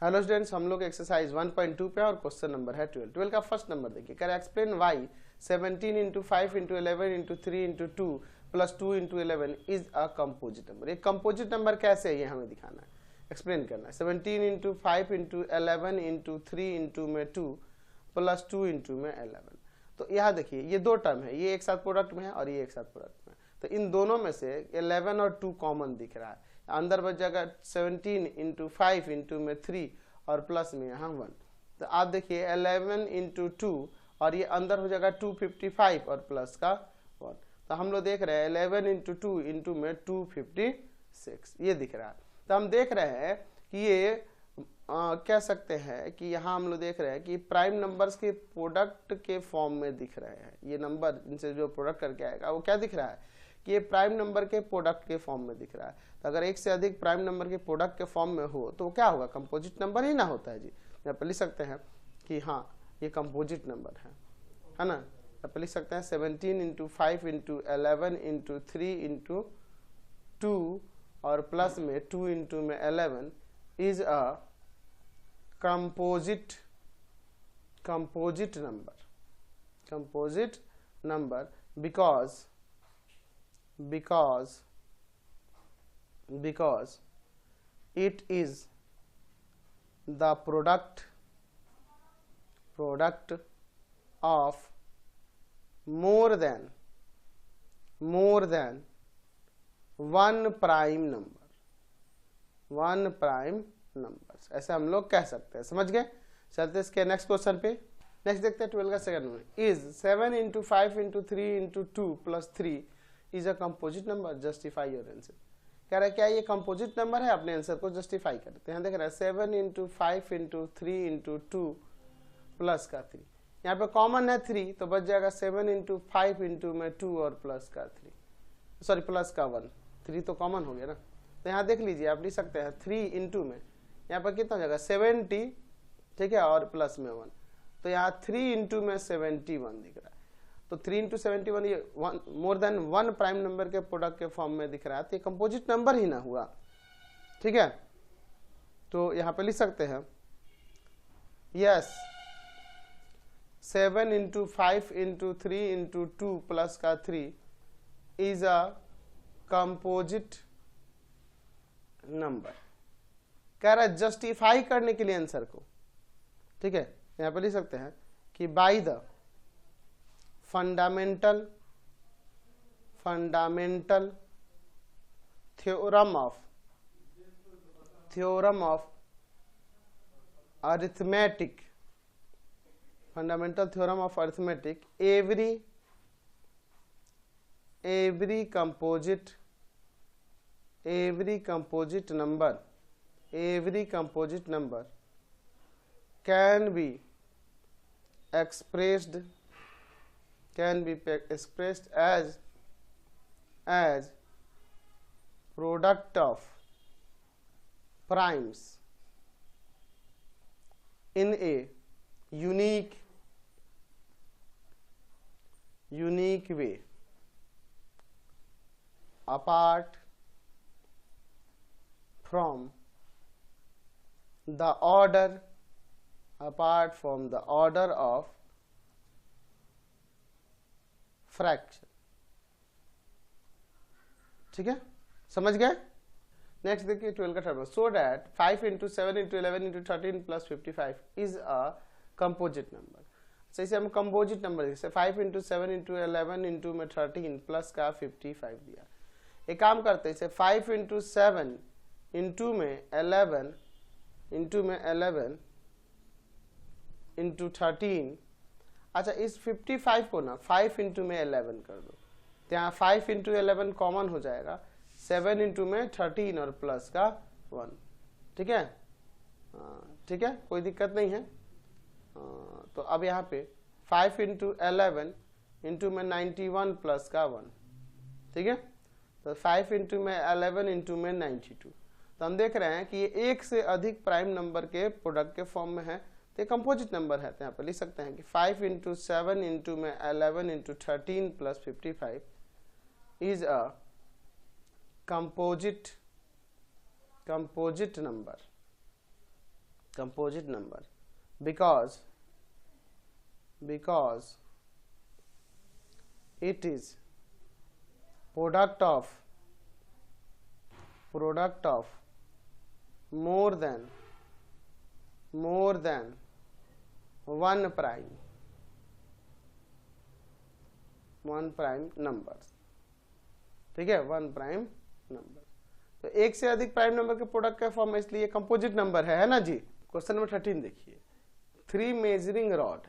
Hello students, हम लोग exercise 1.2 पे और क्वेश्चन नंबर है 12 का फर्स्ट नंबर देखिए। कह रहा है explain why 17 into 5 into 11 into 3 into 2 plus 2 into 11 is a composite number. एक कंपोजिट नंबर कैसे है ये हमें दिखाना है, एक्सप्लेन करना है। 17 इंटू 5 इंटू 11 इंटू 3 इंटू में 2 प्लस 2 इंटू में 11। तो यहाँ देखिए ये दो टर्म है, ये एक साथ प्रोडक्ट में है और ये एक साथ प्रोडक्ट में है। तो इन दोनों में से 11 और 2 कॉमन दिख रहा है, अंदर बच जाएगा 17 इंटू 5 इंटू में 3 और प्लस में यहाँ 1। तो आप देखिए 11 इंटू 2 और ये अंदर हो जाएगा 255 और प्लस का 1। तो हम लोग देख रहे हैं 11 इंटू 2 इंटू में 256 ये दिख रहा है। तो हम देख रहे हैं कि ये कह सकते हैं कि यहाँ हम लोग देख रहे हैं कि प्राइम नंबर्स के प्रोडक्ट के फॉर्म में दिख रहे हैं। ये नंबर इनसे जो प्रोडक्ट करके आएगा वो क्या दिख रहा है कि ये प्राइम नंबर के प्रोडक्ट के फॉर्म में दिख रहा है। तो अगर एक से अधिक प्राइम नंबर के प्रोडक्ट के फॉर्म में हो तो क्या होगा, कंपोजिट नंबर ही ना होता है जी। यहाँ पर लिख सकते हैं कि हाँ ये कंपोजिट नंबर है ना। यहाँ पर लिख सकते हैं 17 इंटू 5 इंटू 11 इंटू 3 इंटू 2 और प्लस में 2 इंटू में 11 is a composite number because it is the product of more than one prime numbers। ऐसे हम लोग कह सकते हैं, समझ गए। चलते इसके नेक्स्ट क्वेश्चन पे। नेक्स्ट देखते हैं 12 का सेकंड में। Is 7 into 5 into 3 into 2 plus 3 is a composite number, justify your answer. कह रहा है क्या ये कंपोजिट नंबर है, अपने आंसर को जस्टिफाई करते हैं। देख रहा है 7 इंटू 5 इंटू 3 इंटू 2 प्लस का 3, यहाँ पे कॉमन है 3 तो बच जाएगा 7 इंटू 5 इंटू में 2 और प्लस का 3, सॉरी प्लस का 1। 3 तो कॉमन हो गया ना। तो यहाँ देख लीजिए, आप लिख सकते हैं 3 इंटू में यहाँ पर कितना हो जाएगा 70, ठीक है, और प्लस में 1। तो यहाँ 3 इंटू में 71 दिख रहा है। तो 3 इंटू 71 ये more than one prime number के प्रोडक्ट के फॉर्म में दिख रहा है, तो ये कंपोजिट नंबर ही ना हुआ, ठीक है। तो यहाँ पे लिख सकते हैं yes 7 into 5 into 3 into 2 plus का 3 इज अ कंपोजिट नंबर। कह रहा है जस्टिफाई करने के लिए आंसर को, ठीक है। यहां पर लिख सकते हैं कि by the fundamental theorem of arithmetic, fundamental theorem of arithmetic, every composite number can be expressed as product of primes in a unique way apart from the order of fraction, ठीक है, समझ गए। नेक्स्ट देखिए 12 का term. So that 5 into 7 into 11 into 13 plus 55 is a composite number. अच्छा, इसे हम composite number जैसे 5 इंटू 7 इंटू 11 इंटू में 13 प्लस का 55 दिया। एक काम करते हैं, इसे 5 इंटू 7 इंटू में 11 इंटू 13। अच्छा, इस 55 को ना 5 इंटू में 11 कर दो, तो यहाँ 5 इंटू 11 कॉमन हो जाएगा, 7 इंटू में 13 और प्लस का 1, ठीक है। ठीक है, कोई दिक्कत नहीं है। तो अब यहाँ पे 5 इंटू 11 इंटू में 91 प्लस का 1, ठीक है। तो 5 इंटू में 11 इंटू में 92। तो हम देख रहे हैं कि ये एक से अधिक प्राइम नंबर के प्रोडक्ट के फॉर्म में है, तो ये कंपोजिट नंबर है। तो यहाँ पर लिख सकते हैं कि 5 इंटू 7 इंटू में 11 into 13 plus 55 is a composite number. composite number because it is product of more than one prime numbers. ठीक है, वन प्राइम नंबर। तो एक से अधिक प्राइम नंबर के प्रोडक्ट का फॉर्म है, इसलिए कंपोजिट नंबर है ना जी। क्वेश्चन नंबर 13 देखिए, 3 measuring rod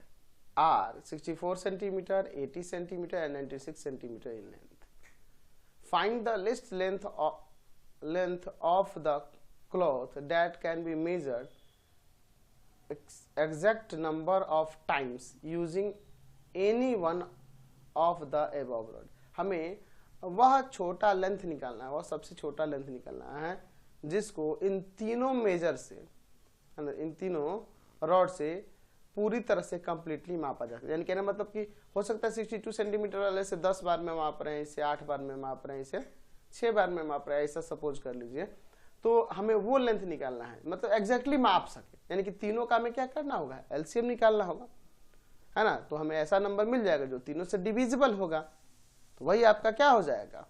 are 64 centimetre, 80 centimetre and 96 centimetre in length. Find the least length of the cloth that can be measured exact number of times using any one of the above rod। हमें वह छोटा length निकालना है, वह सबसे छोटा length निकालना है जिसको इन तीनों मेजर से, इन तीनों रॉड से पूरी तरह से कंप्लीटली मापा जा सकता है। यानी कहना मतलब कि हो सकता है 62 सेंटीमीटर वाले से 10 बार में माप रहे हैं, इसे 8 बार में माप रहे हैं, इसे 6 बार में माप रहे हैं, ऐसा सपोज कर लीजिए। तो हमें वो लेंथ निकालना है, मतलब एग्जैक्टली माप सके, यानी कि तीनों का हमें क्या करना होगा, एलसीएम निकालना होगा, है ना। तो हमें ऐसा नंबर मिल जाएगा जो तीनों से डिविजिबल होगा, तो वही आपका क्या हो जाएगा,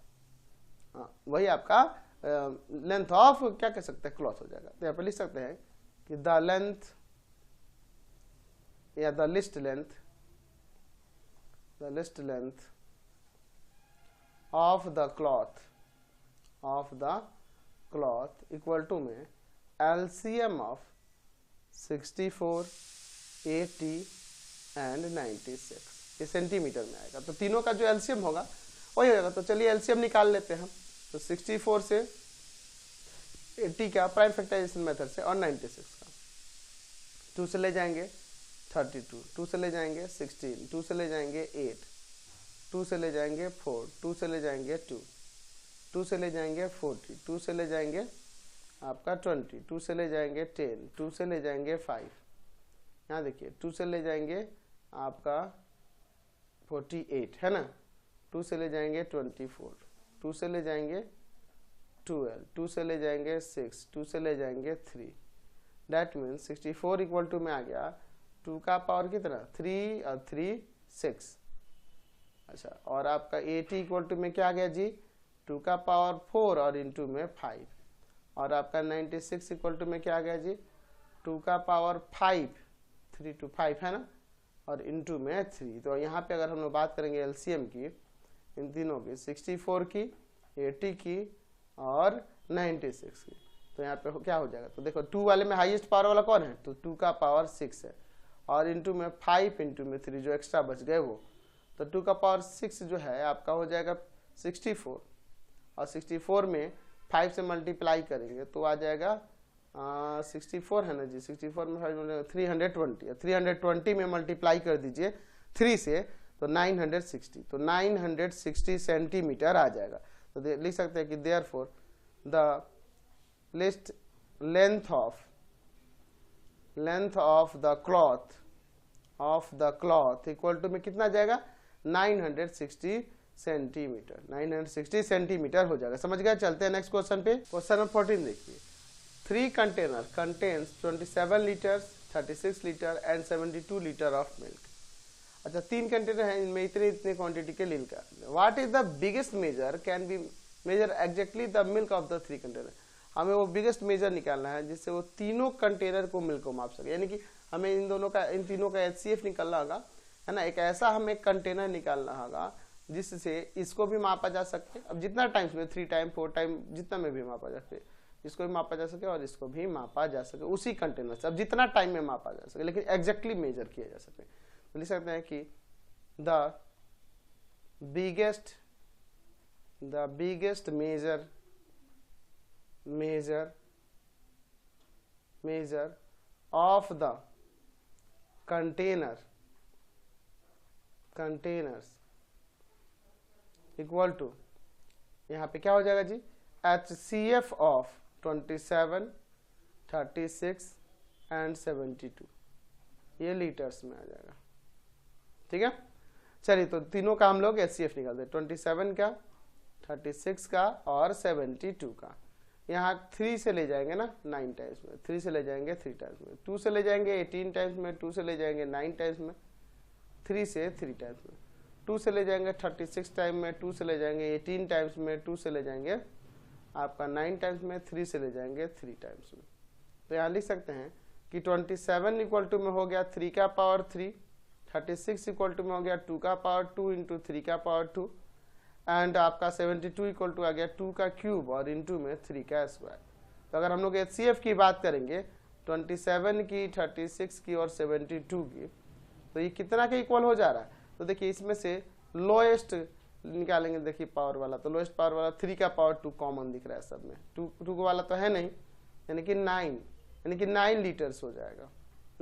वही आपका लेंथ ऑफ क्या कह सकते हैं, क्लॉथ हो जाएगा। तो यहाँ पे लिख सकते हैं कि द लेंथ या the least length of the cloth equal to में एलसीएम ऑफ 64, 80 एंड 96 ये सेंटीमीटर में आएगा। तो तीनों का जो एलसीएम होगा वही होगा। तो चलिए एलसीएम निकाल लेते हैं हम। तो 64 से 80 का प्राइम फैक्टराइजेशन मेथड से और 96 का 2 से ले जाएंगे 32, 2 से ले जाएंगे 16, 2 से ले जाएंगे 8, 2 से ले जाएंगे 4, 2 से ले जाएंगे 2, 2 से ले जाएंगे 40, 2 से ले जाएंगे आपका 20, 2 से ले जाएंगे 10, 2 से ले जाएंगे 5, यहाँ देखिए 2 से ले जाएंगे आपका 48, है ना, 2 से ले जाएंगे 24, 2 से ले जाएंगे 12, 2 से ले जाएंगे 6, 2 से ले जाएंगे 3। दैट मीन्स 64 इक्वल टू में आ गया 2 का पावर कितना, 3 और 3 6। अच्छा, और आपका 80 इक्वल टू में क्या आ गया जी, 2 का पावर 4 और इंटू में 5। और आपका 96 इक्वल टू में क्या आ गया जी, 2 का पावर 5, 3 to 5 है ना, और इंटू में 3। तो यहाँ पे अगर हम लोग बात करेंगे एलसीएम की इन तीनों की, 64 की, 80 की और 96 की, तो यहाँ पे क्या हो जाएगा। तो देखो 2 वाले में हाईएस्ट पावर वाला कौन है, तो 2 का पावर 6 है, और इंटू में 5 इंटू में 3 जो एक्स्ट्रा बच गए वो, तो 2 का पावर 6 जो है आपका हो जाएगा 64, और 64 में 5 से मल्टीप्लाई करेंगे तो आ जाएगा 64 है ना जी, 64 में 320, 320 में मल्टीप्लाई कर दीजिए 3 से तो 960, तो 960 सेंटीमीटर आ जाएगा। तो लिख सकते हैं कि therefore the least length of the cloth equal to में कितना जाएगा, 960 सेंटीमीटर, 960 सेंटीमीटर हो जाएगा। समझ गए। चलते हैं नेक्स्ट क्वेश्चन पे। क्वेश्चन नंबर 14 देखिए, 3 container contains 27 litre, 36 litre and 72 litre of milk. अच्छा, 3 कंटेनर हैं, इनमें इतने क्वांटिटी के मिल्क है। What is the biggest measure can be measure exactly the milk of the 3 container. हमें वो बिगेस्ट मेजर निकालना है जिससे वो तीनों कंटेनर को मिल्क को माप सके, यानी कि हमें इन तीनों का HCF निकालना होगा, है ना। एक ऐसा हमें कंटेनर निकालना होगा जिससे इसको भी मापा जा सके, अब जितना टाइम्स में 3 टाइम 4 टाइम जितना में भी मापा जा सके, इसको भी मापा जा सके और इसको भी मापा जा सके उसी कंटेनर से, अब जितना टाइम में मापा जा सके, लेकिन एग्जैक्टली मेजर किया जा सके। तो लिख सकते हैं कि the biggest measure of the containers equal to, यहाँ पे क्या हो जाएगा जी, HCF ऑफ 27, 36 एंड 72, ये लीटर्स में आ जाएगा। ठीक है, चलिए तो तीनों का हम लोग HCF निकालते हैं, 27 का, 36 का और 72 का। यहाँ 3 से ले जाएंगे ना 9 टाइम्स में, 3 से ले जाएंगे 3 टाइम्स में, 2 से ले जाएंगे 18 टाइम्स में, 2 से ले जाएंगे 9 टाइम्स में, 3 से 3 टाइम्स में, 2 से ले जाएंगे 36 टाइम में, 2 से ले जाएंगे 18 टाइम्स में, 2 से ले जाएंगे आपका 9 टाइम्स में, 3 से ले जाएंगे 3 टाइम्स में। तो यहाँ लिख सकते हैं कि 27 इक्वल टू में हो गया 3 का पावर 3, 36 इक्वल टू में हो गया 2 का पावर 2 इंटू 3 का पावर 2, एंड आपका 72 इक्वल टू आ गया 2 का क्यूब और इंटू में 3 का स्क्वायर। तो अगर हम लोग HCF की बात करेंगे 27 की, 36 की और 72 की, तो ये कितना के इक्वल हो जा रहा है? तो देखिए इसमें से लोएस्ट निकालेंगे, देखिए पावर वाला, तो लोएस्ट पावर वाला 3 का पावर 2 कॉमन दिख रहा है सब में, 2 वाला तो है नहीं, यानी कि 9 लीटर्स हो जाएगा,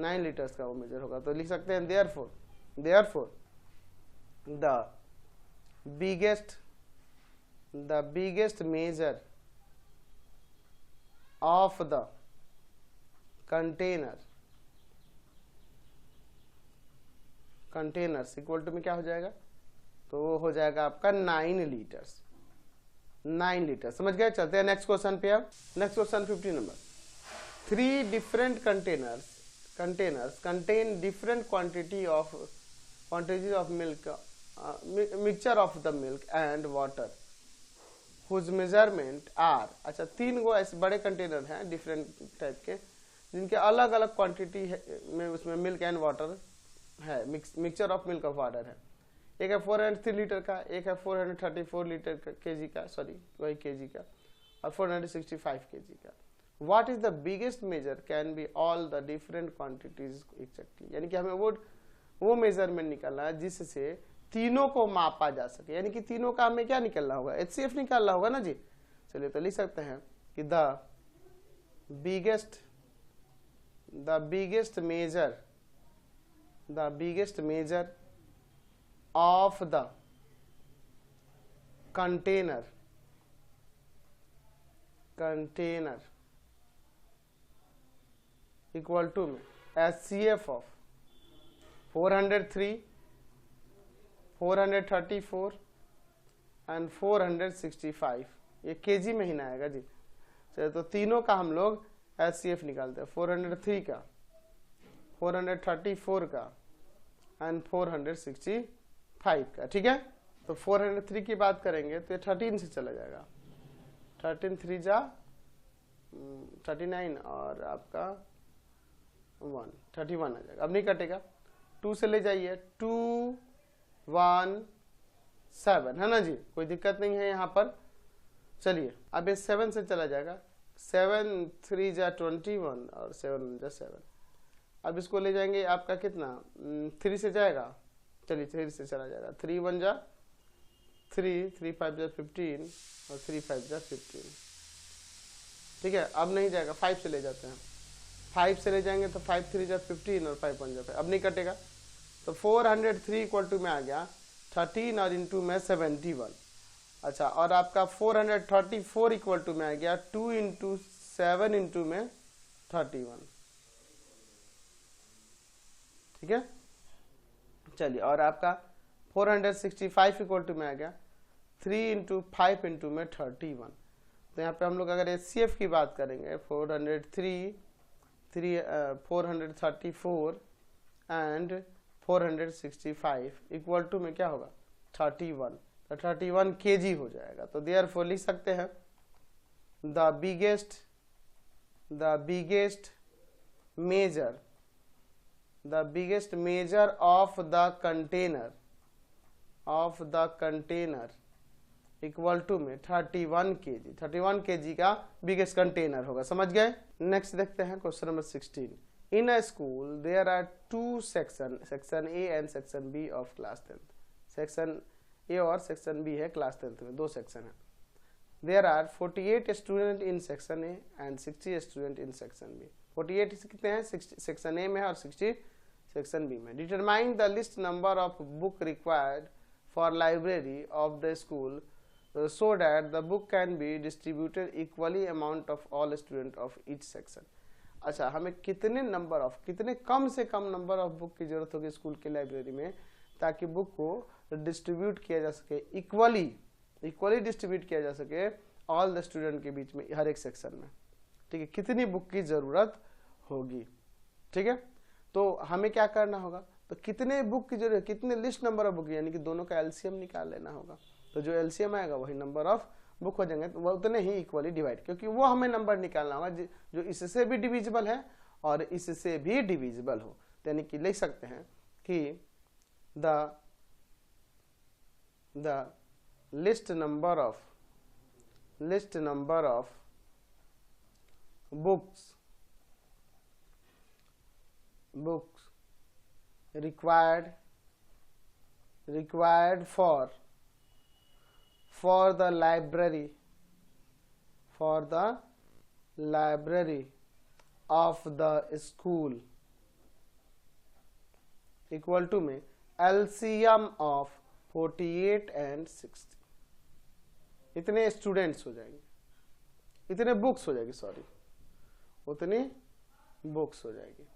9 लीटर्स का वो मेजर होगा। तो लिख सकते हैं therefore the biggest measure of the containers equal to में क्या हो जाएगा? तो वो हो जाएगा आपका 9 लीटर्स, 9 लीटर। समझ गए? चलते हैं नेक्स्ट क्वेश्चन पे। अब next question 50 number. 3 different containers contain different quantities of milk, mixture of the milk and water whose measurement are। अच्छा, 3 गो ऐसे बड़े कंटेनर हैं डिफरेंट टाइप के, जिनके अलग अलग क्वांटिटी में उसमें मिल्क एंड वाटर है, mixture of milk of water है। एक है 403 लीटर का, एक है 434 लीटर केजी का, सॉरी वही केजी का, और 465 केजी का। What is the biggest measure can be all the different quantities exactly, यानी कि हमें वो मेजरमेंट निकालना है जिससे तीनों को मापा जा सके, यानी कि तीनों का हमें क्या निकालना होगा? HCF निकालना होगा ना जी। चलिए तो लिख सकते हैं कि the biggest measure of the container equal to में HCF ऑफ 403, 434 एंड 465, ये केजी में ही ना आएगा जी। चलिए तो तीनों का हम लोग HCF निकालते हैं, 403 का, 434 का एंड 465 का। ठीक है, तो 403 की बात करेंगे तो ये 13 से चला जाएगा, 13 3 जा 39 और आपका 31 आ जाएगा। अब नहीं कटेगा, 2 से ले जाइए 2 1 7, है ना जी, कोई दिक्कत नहीं है यहाँ पर। चलिए अब ये 7 से चला जाएगा, 7 3 जा 21 और 7 जा 7। अब इसको ले जाएंगे आपका कितना, 3 से जाएगा, चलिए 3 से चला जाएगा, 3 1 जा 3, 3 5 जा 15 और 3 5 जा 15। ठीक है, अब नहीं जाएगा, 5 से ले जाते हैं, 5 से ले जाएंगे तो 5 3 जा 15 और 5 1 जा 5, अब नहीं कटेगा। तो 403 इक्वल टू में आ गया 13 और इंटू में 71। अच्छा, और आपका 434 इक्वल टू में आ गया 2 इंटू 7 इंटू में 31। ठीक है, चलिए, और आपका 465 इक्वल टू में आ गया 3 इंटू 5 इंटू में 31। तो यहाँ पे हम लोग अगर HCF की बात करेंगे 434 एंड 465 इक्वल टू में क्या होगा 31, तो 31 kg हो जाएगा। तो देयरफॉर लिख सकते हैं the biggest measure of the container equal to में 31 kg, 31 kg का बिगेस्ट कंटेनर होगा। समझ गए? नेक्स्ट देखते हैं question number 16। In a school, there are 2 sections, section A and section B of class 10th. Section A और section B है class 10th में, 2 section है। There are 48 students in section A and 60 students in section B. 48 कितने हैं? 60 section A में और 60 section B में। Determine the list number of book required for library of the school so that the book can be distributed equally amount of all students of each section. अच्छा, हमें कितने कम से कम number of book की जरूरत होगी school की library में, ताकि बुक को डिस्ट्रीब्यूट किया जा सके, इक्वली डिस्ट्रीब्यूट किया जा सके ऑल द स्टूडेंट के बीच में, हर एक सेक्शन में, ठीक है, कितनी बुक की जरूरत होगी, ठीक है। तो हमें क्या करना होगा, तो कितने बुक की जरूरत, कितने लिस्ट नंबर ऑफ बुक, यानी कि दोनों का एलसीएम निकाल लेना होगा। तो जो एलसीएम आएगा वही नंबर ऑफ बुक हो जाएंगे, तो वो उतने ही इक्वली डिवाइड, क्योंकि वो हमें नंबर निकालना होगा जो इससे भी डिविजिबल है और इससे भी डिविजिबल हो। यानी कि लिख सकते हैं कि the list number of books required for the library of the school equal to में LCM of 48 and 60। इतने स्टूडेंट्स हो जाएंगे, इतने बुक्स हो जाएगी, सॉरी उतनी बुक्स हो जाएगी।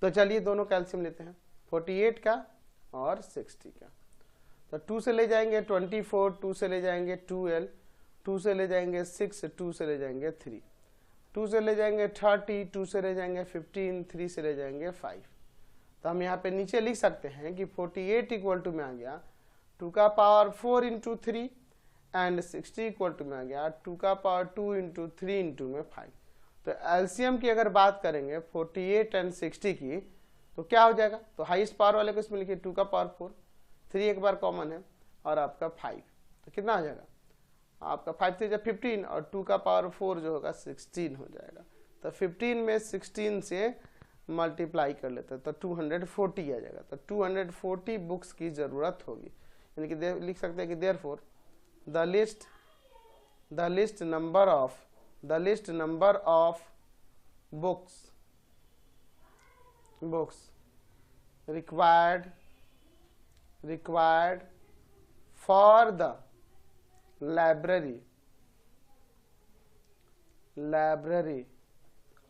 तो चलिए दोनों कैल्शियम लेते हैं, 48 का और 60 का। तो 2 से ले जाएंगे 24, 2 से ले जाएंगे 12, 2 से ले जाएंगे 6, 2 से ले जाएंगे 3, 2 से ले जाएंगे 30, 2 से ले जाएंगे 15, 3 से ले जाएंगे 5। तो हम यहाँ पे नीचे लिख सकते हैं कि 48 इक्वल टू में आ गया 2 का power 4 into 3 and 60 equal to में आ गया 2 का पावर 2 इंटू 3 इंटू में 5। तो एलसीएम की अगर बात करेंगे 48 एंड 60 की, तो क्या हो जाएगा, तो हाईएस्ट पावर वाले को इसमें लिखिए 2 का पावर 4, 3 एक बार कॉमन है और आपका 5, तो कितना हो जाएगा आपका 5 3 15 और 2 का पावर 4 जो होगा 16 हो जाएगा। तो 15 में 16 से मल्टीप्लाई कर लेते हैं तो 240 आ जाएगा। तो 240 बुक्स की जरूरत होगी, यानी कि लिख सकते हैं कि therefore the list number of books required for the library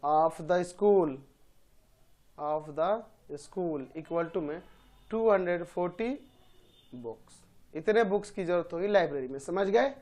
of the school equal to में 240 बुक्स, इतने बुक्स की जरूरत होगी लाइब्रेरी में। समझ गए?